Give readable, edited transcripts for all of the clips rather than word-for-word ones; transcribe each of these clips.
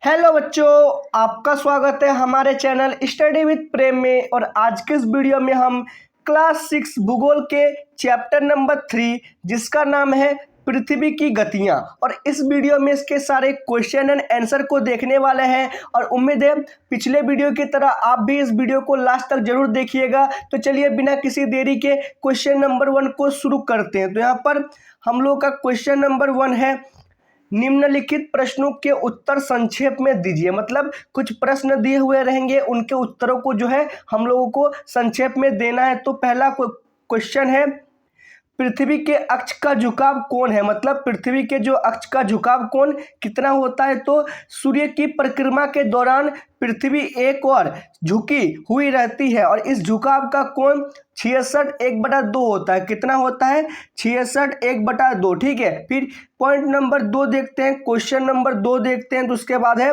Hello बच्चों, आपका स्वागत है हमारे चैनल स्टडी विद प्रेम में। और आज के इस वीडियो में हम क्लास 6 भूगोल के चैप्टर नंबर 3 जिसका नाम है पृथ्वी की गतियां, और इस वीडियो में इसके सारे क्वेश्चन एंड आंसर को देखने वाले हैं। और उम्मीद है पिछले वीडियो की तरह आप भी इस वीडियो को लास्ट तक जरूर देखिएगा। तो चलिए बिना किसी देरी के क्वेश्चन नंबर 1 को शुरू करते हैं। तो यहाँ पर हम लोग का क्वेश्चन नंबर 1 है, निम्नलिखित प्रश्नों के उत्तर संक्षेप में दीजिए। मतलब कुछ प्रश्न दिए हुए रहेंगे, उनके उत्तरों को जो है हम लोगों को संक्षेप में देना है। तो पहला क्वेश्चन है, पृथ्वी के अक्ष का झुकाव कोण है। मतलब पृथ्वी के जो अक्ष का झुकाव कोण कितना होता है। तो सूर्य की परिक्रमा के दौरान पृथ्वी एक और झुकी हुई रहती है और इस झुकाव का कोण 66/2 होता है। कितना होता है? 66/2। ठीक है, फिर पॉइंट नंबर 2 देखते हैं, क्वेश्चन नंबर 2 देखते हैं। तो उसके बाद है,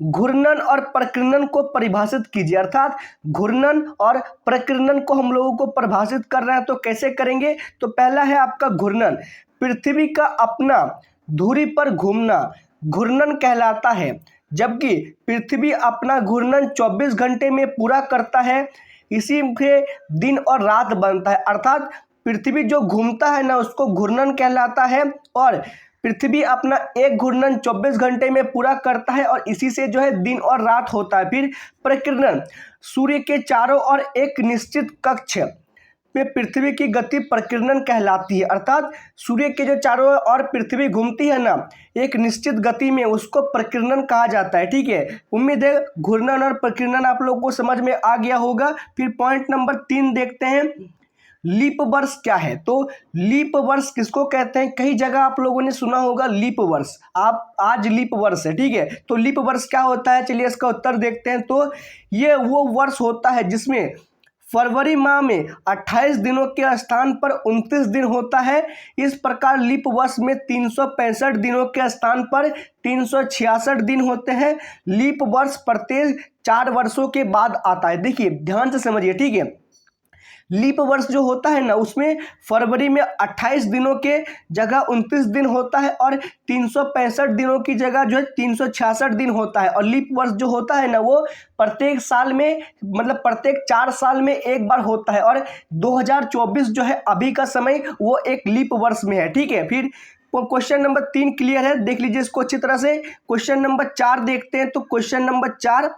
घूर्णन और प्रकीर्णन को परिभाषित कीजिए। अर्थात घूर्णन और प्रकीर्णन को हम लोगों को परिभाषित करना है। तो कैसे करेंगे? तो पहला है आपका घूर्णन। पृथ्वी का अपना धुरी पर घूमना घूर्णन कहलाता है, जबकि पृथ्वी अपना घूर्णन 24 घंटे में पूरा करता है। इसी के दिन और रात बनता है। अर्थात पृथ्वी जो घूमता है ना, उसको घूर्णन कहलाता है। और पृथ्वी अपना एक घूर्णन 24 घंटे में पूरा करता है और इसी से जो है दिन और रात होता है। फिर प्रकीर्णन, सूर्य के चारों ओर एक निश्चित कक्ष में पृथ्वी की गति प्रकीर्णन कहलाती है। अर्थात सूर्य के जो चारों ओर पृथ्वी घूमती है ना एक निश्चित गति में, उसको प्रकीर्णन कहा जाता है। ठीक है, उम्मीद है घूर्णन और प्रकीर्णन आप लोगों को समझ में आ गया होगा। फिर पॉइंट नंबर 3 देखते हैं, लीप वर्ष क्या है। तो लीप वर्ष किसको कहते हैं? कई जगह आप लोगों ने सुना होगा लीप वर्ष। आप आज लीप वर्ष है, ठीक है। तो लीप वर्ष क्या होता है, चलिए इसका उत्तर देखते हैं। तो ये वो वर्ष होता है जिसमें फरवरी माह में 28 दिनों के स्थान पर 29 दिन होता है। इस प्रकार लीप वर्ष में 365 दिनों के स्थान पर 366 दिन होते हैं। लीप वर्ष प्रत्येक 4 वर्षों के बाद आता है। देखिए ध्यान से समझिए, ठीक है। लीप वर्ष जो होता है ना, उसमें फरवरी में 28 दिनों के जगह 29 दिन होता है और 365 दिनों की जगह जो है 366 दिन होता है। और लीप वर्ष जो होता है ना, वो प्रत्येक साल में, मतलब प्रत्येक 4 साल में एक बार होता है। और 2024 जो है अभी का समय, वो एक लीप वर्ष में है। ठीक है, फिर क्वेश्चन नंबर 3 क्लियर है, देख लीजिए इसको अच्छी तरह से। क्वेश्चन नंबर 4 देखते हैं। तो क्वेश्चन नंबर 4,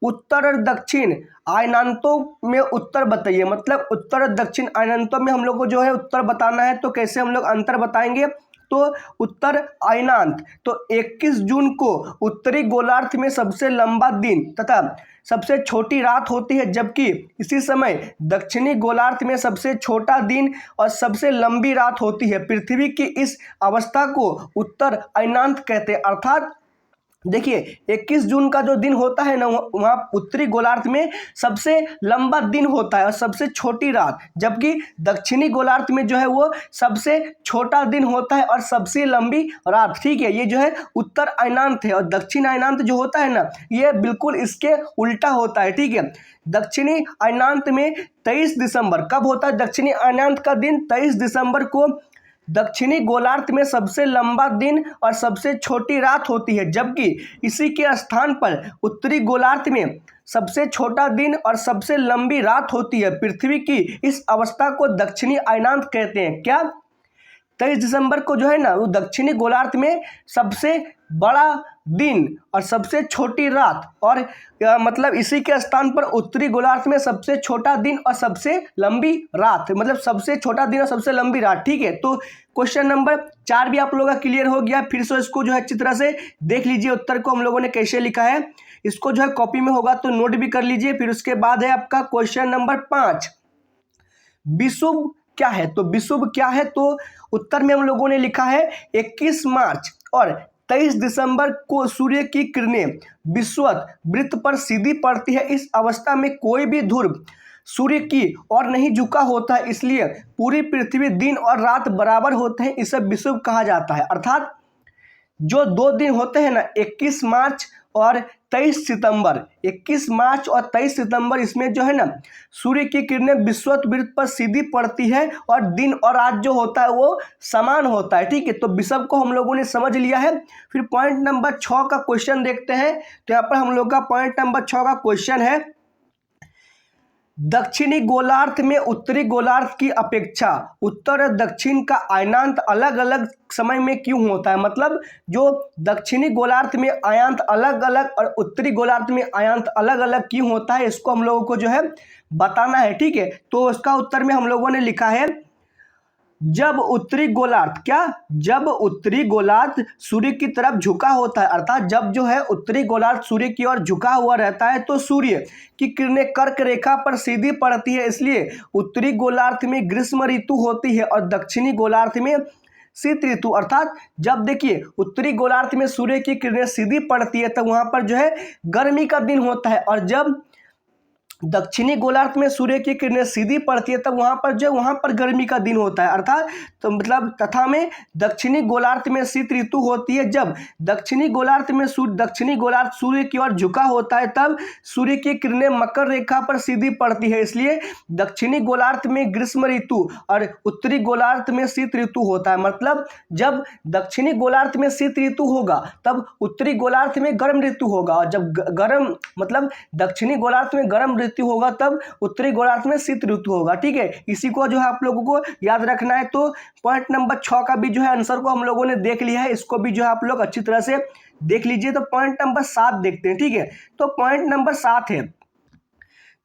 उत्तर और दक्षिण अयनांतों में उत्तर बताइए। मतलब उत्तर और दक्षिण अयनांतों में हम लोग को जो है उत्तर बताना है। तो कैसे हम लोग अंतर बताएंगे? तो उत्तर अयनांत, तो 21 जून को उत्तरी गोलार्ध में सबसे लंबा दिन तथा सबसे छोटी रात होती है, जबकि इसी समय दक्षिणी गोलार्ध में सबसे छोटा दिन और सबसे लंबी रात होती है। पृथ्वी की इस अवस्था को उत्तर अयनांत कहते हैं। अर्थात देखिए 21 जून का जो दिन होता है ना, वहाँ उत्तरी गोलार्ध में सबसे लंबा दिन होता है और सबसे छोटी रात, जबकि दक्षिणी गोलार्ध में जो है वो सबसे छोटा दिन होता है और सबसे लंबी रात। ठीक है, ये जो है उत्तर अयनांत है। और दक्षिण अयनांत जो होता है ना, ये बिल्कुल इसके उल्टा होता है। ठीक है, दक्षिणी अयनांत में 23 दिसंबर कब होता है? दक्षिणी अयनांत का दिन 23 दिसंबर को दक्षिणी गोलार्ध में सबसे लंबा दिन और सबसे छोटी रात होती है, जबकि इसी के स्थान पर उत्तरी गोलार्ध में सबसे छोटा दिन और सबसे लंबी रात होती है। पृथ्वी की इस अवस्था को दक्षिणी अयनांत कहते हैं। क्या? 23 दिसंबर को जो है ना, वो दक्षिणी गोलार्ध में सबसे बड़ा दिन और सबसे छोटी रात, और मतलब इसी के स्थान पर उत्तरी गोलार्ध में सबसे छोटा दिन और सबसे लंबी रात, मतलब सबसे छोटा दिन और सबसे लंबी रात। ठीक है, तो क्वेश्चन नंबर 4 भी आप लोगों का क्लियर हो गया। फिर से इसको जो है अच्छी तरह से देख लीजिए, उत्तर को हम लोगों ने कैसे लिखा है। इसको जो है कॉपी में होगा तो नोट भी कर लीजिए। फिर उसके बाद है आपका क्वेश्चन नंबर 5, विषुव क्या है। तो विषुव क्या है? तो उत्तर में हम लोगों ने लिखा है 21 मार्च और 23 दिसंबर को सूर्य की किरणें विषुवत वृत्त पर सीधी पड़ती है। इस अवस्था में कोई भी ध्रुव सूर्य की ओर नहीं झुका होता है, इसलिए पूरी पृथ्वी दिन और रात बराबर होते हैं। इसे विषुव कहा जाता है। अर्थात जो 2 दिन होते हैं ना, 21 मार्च और 23 सितंबर, 21 मार्च और 23 सितंबर इसमें जो है ना सूर्य की किरणें विषुवत वृत्त पर सीधी पड़ती है और दिन और रात जो होता है वो समान होता है। ठीक है, तो विषव को हम लोगों ने समझ लिया है। फिर पॉइंट नंबर 6 का क्वेश्चन देखते हैं। तो यहाँ पर हम लोग का पॉइंट नंबर 6 का क्वेश्चन है, दक्षिणी गोलार्ध में उत्तरी गोलार्ध की अपेक्षा उत्तर और दक्षिण का अयनांत अलग अलग समय में क्यों होता है। मतलब जो दक्षिणी गोलार्ध में अयनांत अलग अलग और उत्तरी गोलार्ध में अयनांत अलग अलग क्यों होता है, इसको हम लोगों को जो है बताना है। ठीक है, तो उसका उत्तर में हम लोगों ने लिखा है, जब उत्तरी गोलार्ध सूर्य की तरफ झुका होता है, अर्थात जब जो है उत्तरी गोलार्ध सूर्य की ओर झुका हुआ रहता है तो सूर्य की किरणें कर्क रेखा पर सीधी पड़ती है, इसलिए उत्तरी गोलार्ध में ग्रीष्म ऋतु होती है और दक्षिणी गोलार्ध में शीत ऋतु। अर्थात जब देखिए उत्तरी गोलार्ध में सूर्य की किरणें सीधी पड़ती है तो वहां पर जो है गर्मी का दिन होता है, और जब दक्षिणी गोलार्ध में सूर्य की किरणें सीधी पड़ती है तब वहां पर गर्मी का दिन होता है। अर्थात तो मतलब तथा में दक्षिणी गोलार्ध में शीत ऋतु होती है। जब दक्षिणी गोलार्ध सूर्य की ओर झुका होता है तब सूर्य की किरणें मकर रेखा पर सीधी पड़ती है, इसलिए दक्षिणी गोलार्ध में ग्रीष्म ऋतु और उत्तरी गोलार्ध में शीत ऋतु होता है। मतलब जब दक्षिणी गोलार्ध में शीत ऋतु होगा तब उत्तरी गोलार्ध में गर्म ऋतु होगा, और जब दक्षिणी गोलार्ध में गर्म ऋतु होगा तब उत्तरी गोलार्ध में शीत ऋतु होगा। ठीक है, इसी को जो है आप लोगों को याद रखना है। तो पॉइंट नंबर 6 का भी जो है आंसर को हम लोगों ने देख लिया है, इसको भी जो है आप लोग अच्छी तरह से देख लीजिए। तो पॉइंट नंबर 7 देखते हैं। ठीक है, तो पॉइंट नंबर 7 है,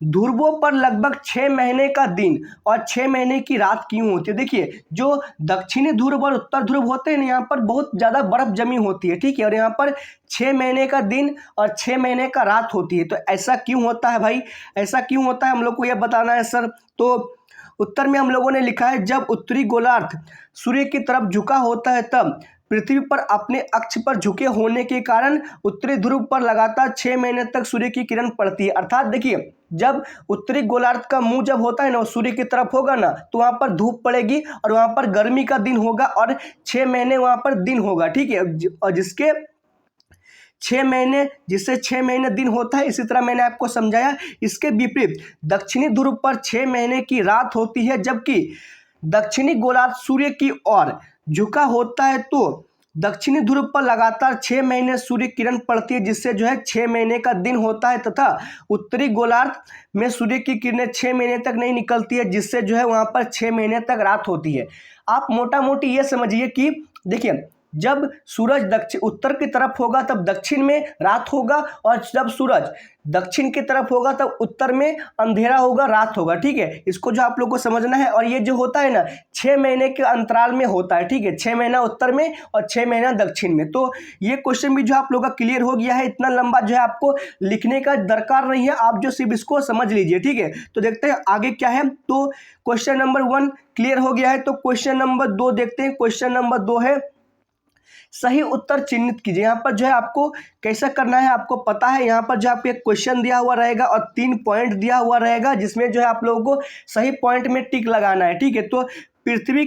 ध्रुवों पर लगभग 6 महीने का दिन और 6 महीने की रात क्यों होती है। देखिए जो दक्षिणी ध्रुव और उत्तर ध्रुव होते हैं ना, यहाँ पर बहुत ज़्यादा बर्फ जमी होती है। ठीक है, और यहाँ पर 6 महीने का दिन और 6 महीने का रात होती है। तो ऐसा क्यों होता है भाई, ऐसा क्यों होता है हम लोग को यह बताना है सर। तो उत्तर में हम लोगों ने लिखा है, जब उत्तरी गोलार्ध सूर्य की तरफ झुका होता है तब पृथ्वी पर अपने अक्ष पर झुके होने के कारण उत्तरी ध्रुव पर लगातार 6 महीने तक सूर्य की किरण पड़ती है। अर्थात देखिए जब उत्तरी गोलार्ध का मुंह जब होता है ना सूर्य की तरफ होगा ना तो वहां पर धूप पड़ेगी और वहां पर गर्मी का दिन होगा और 6 महीने वहां पर दिन होगा। ठीक है, और जिससे 6 महीने दिन होता है, इसी तरह मैंने आपको समझाया। इसके विपरीत दक्षिणी ध्रुव पर 6 महीने की रात होती है, जबकि दक्षिणी गोलार्ध सूर्य की ओर झुका होता है तो दक्षिणी ध्रुव पर लगातार 6 महीने सूर्य किरण पड़ती है, जिससे जो है 6 महीने का दिन होता है, तथा उत्तरी गोलार्ध में सूर्य की किरणें 6 महीने तक नहीं निकलती है, जिससे जो है वहां पर 6 महीने तक रात होती है। आप मोटा मोटी ये समझिए कि देखिए जब सूरज उत्तर की तरफ होगा तब दक्षिण में रात होगा, और जब सूरज दक्षिण की तरफ होगा तब उत्तर में अंधेरा होगा, रात होगा। ठीक है, इसको जो आप लोग को समझना है। और ये जो होता है ना 6 महीने के अंतराल में होता है। ठीक है, 6 महीना उत्तर में और 6 महीना दक्षिण में। तो ये क्वेश्चन भी जो आप लोग का क्लियर हो गया है। इतना लंबा जो है आपको लिखने का दरकार नहीं है, आप जो सिर्फ इसको समझ लीजिए। ठीक है, तो देखते हैं आगे क्या है। तो क्वेश्चन नंबर 1 क्लियर हो गया है। तो क्वेश्चन नंबर 2 देखते हैं। क्वेश्चन नंबर 2 है, सही उत्तर चिन्हित कीजिए। यहाँ पर जो है आपको कैसा करना है आपको पता है। यहाँ पर जो आपको एक क्वेश्चन दिया हुआ रहेगा और 3 पॉइंट दिया हुआ रहेगा, जिसमें जो है आप लोगों को सही पॉइंट में टिक लगाना है। ठीक है, तो पृथ्वी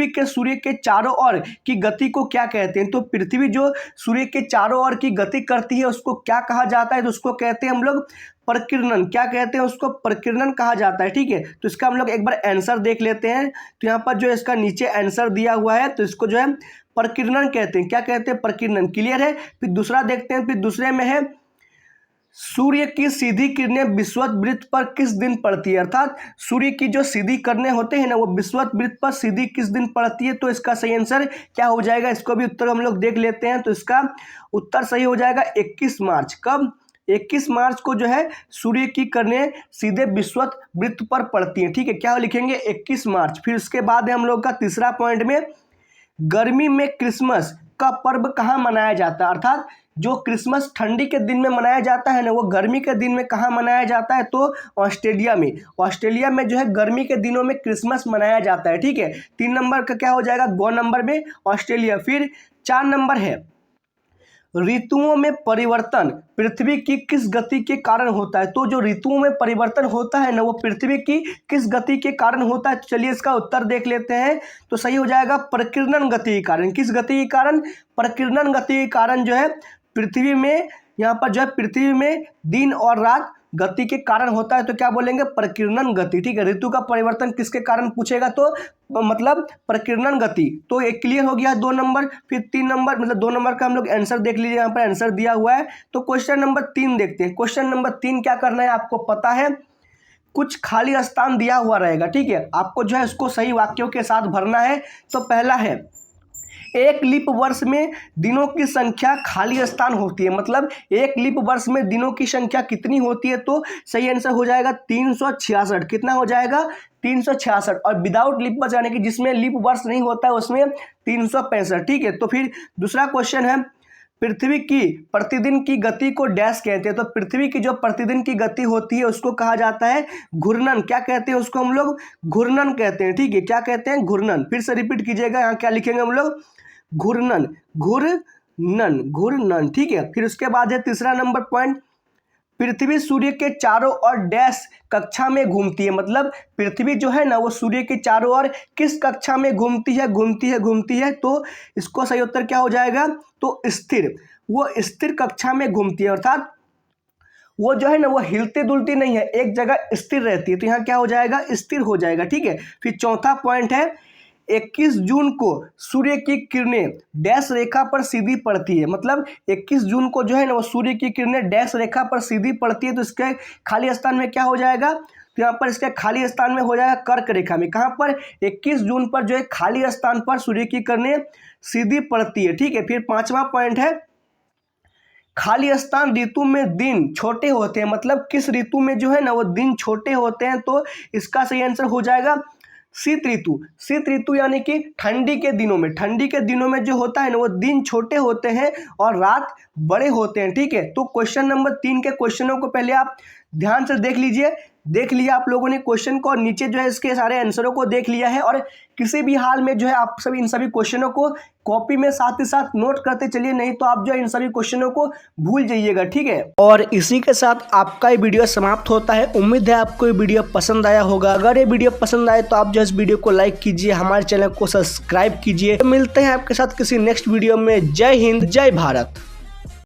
के सूर्य के चारों ओर की गति को क्या कहते हैं। तो पृथ्वी जो सूर्य के चारों ओर की गति करती है उसको क्या कहा जाता है। तो उसको कहते हैं हम लोग प्रकीर्णन। क्या कहते हैं उसको, प्रकीर्णन कहा जाता है। ठीक है, तो इसका हम लोग एक बार आंसर देख लेते हैं। तो यहाँ पर जो इसका नीचे आंसर दिया हुआ है, तो इसको जो है प्रकीर्णन कहते हैं। क्या कहते हैं, प्रकीर्णन। क्लियर है। फिर दूसरा देखते हैं। फिर दूसरे में है, सूर्य की सीधी किरणें विषुवत वृत्त पर किस दिन पड़ती है। अर्थात सूर्य की जो सीधी किरणें होते हैं ना वो विषुवत वृत्त पर सीधी किस दिन पड़ती है। तो इसका सही आंसर क्या हो जाएगा, इसको भी उत्तर हम लोग देख लेते हैं। तो इसका उत्तर सही हो जाएगा 21 मार्च। कब, 21 मार्च को जो है सूर्य की किरणें सीधे विषुवत वृत्त पर पड़ती हैं। ठीक है, क्या लिखेंगे, 21 मार्च। फिर उसके बाद है हम लोग का तीसरा पॉइंट में, गर्मी में क्रिसमस का पर्व कहाँ मनाया जाता है। अर्थात जो क्रिसमस ठंडी के दिन में मनाया जाता है ना वो गर्मी के दिन में कहाँ मनाया जाता है। तो ऑस्ट्रेलिया में जो है गर्मी के दिनों में क्रिसमस मनाया जाता है। ठीक है, 3 नंबर का क्या हो जाएगा, गो नंबर में ऑस्ट्रेलिया। फिर 4 नंबर है, ऋतुओं में परिवर्तन पृथ्वी की किस गति के कारण होता है। तो जो ऋतुओं में परिवर्तन होता है ना वो पृथ्वी की किस गति के कारण होता है। चलिए इसका उत्तर देख लेते हैं। तो सही हो जाएगा प्रकीर्णन गति के कारण। किस गति के कारण, प्रकीर्णन गति के कारण जो है पृथ्वी में यहाँ पर जो है पृथ्वी में दिन और रात गति के कारण होता है, तो क्या बोलेंगे, प्रकीर्णन गति। ठीक है, ऋतु का परिवर्तन किसके कारण पूछेगा तो मतलब प्रकीर्णन गति। तो एक क्लियर हो गया 2 नंबर। फिर 3 नंबर, मतलब 2 नंबर का हम लोग आंसर देख लीजिए, यहाँ पर आंसर दिया हुआ है। तो क्वेश्चन नंबर 3 देखते हैं। क्वेश्चन नंबर 3 क्या करना है आपको पता है, कुछ खाली स्थान दिया हुआ रहेगा। ठीक है, आपको जो है उसको सही वाक्यों के साथ भरना है। तो पहला है, एक लीप वर्ष में दिनों की संख्या खाली स्थान होती है, मतलब एक लीप वर्ष में दिनों की संख्या कितनी होती है, तो सही आंसर हो जाएगा 366। कितना हो जाएगा, 366। और विदाउट लीप वर्ष यानी कि जिसमें लीप वर्ष नहीं होता है उसमें 365। ठीक है, तो फिर दूसरा क्वेश्चन है, पृथ्वी की प्रतिदिन की गति को डैश कहते हैं। तो पृथ्वी की जो प्रतिदिन की गति होती है उसको कहा जाता है घूर्णन। क्या कहते हैं उसको हम लोग, घूर्णन कहते हैं। ठीक है, क्या कहते हैं, घूर्णन। फिर से रिपीट कीजिएगा, यहाँ क्या लिखेंगे हम लोग, घूर्णन, घूर्णन, घूर्णन। ठीक है, फिर उसके बाद है तीसरा नंबर पॉइंट, पृथ्वी सूर्य के चारों ओर डैश कक्षा में घूमती है। मतलब पृथ्वी जो है ना वो सूर्य के चारों ओर किस कक्षा में घूमती है, घूमती है, घूमती है। तो इसको सही उत्तर क्या हो जाएगा, तो स्थिर, वो स्थिर कक्षा में घूमती है, अर्थात वो जो है ना वो हिलती डुलती नहीं है, एक जगह स्थिर रहती है। तो यहाँ क्या हो जाएगा, स्थिर हो जाएगा। ठीक है, फिर चौथा पॉइंट है, 21 जून को सूर्य की किरणें डैश रेखा पर सीधी पड़ती है। मतलब 21 जून को जो है ना वो सूर्य की किरणें डैश रेखा पर सीधी पड़ती है। तो इसके खाली स्थान में क्या हो जाएगा, तो यहाँ पर इसके खाली स्थान में हो जाएगा कर्क रेखा में। कहाँ पर, 21 जून पर जो है खाली स्थान पर सूर्य की किरणें सीधी पड़ती है। ठीक है, फिर पांचवा पॉइंट है, खाली स्थान ऋतु में दिन छोटे होते हैं। मतलब किस ऋतु में जो है ना वो दिन छोटे होते हैं, तो इसका सही आंसर हो जाएगा शीत ऋतु। शीत ऋतु यानी कि ठंडी के दिनों में, ठंडी के दिनों में जो होता है ना वो दिन छोटे होते हैं और रात बड़े होते हैं। ठीक है, तो क्वेश्चन नंबर 3 के क्वेश्चनों को पहले आप ध्यान से देख लीजिए। देख लिया आप लोगों ने क्वेश्चन को, और नीचे जो है इसके सारे आंसरों को देख लिया है। और किसी भी हाल में जो है आप सभी इन सभी क्वेश्चनों को कॉपी में साथ ही साथ नोट करते चलिए, नहीं तो आप जो है इन सभी क्वेश्चनों को भूल जाइएगा। ठीक है, और इसी के साथ आपका ये वीडियो समाप्त होता है। उम्मीद है आपको ये वीडियो पसंद आया होगा। अगर ये वीडियो पसंद आए तो आप जो इस वीडियो को लाइक कीजिए, हमारे चैनल को सब्सक्राइब कीजिए। तो मिलते हैं आपके साथ किसी नेक्स्ट वीडियो में। जय हिंद, जय भारत।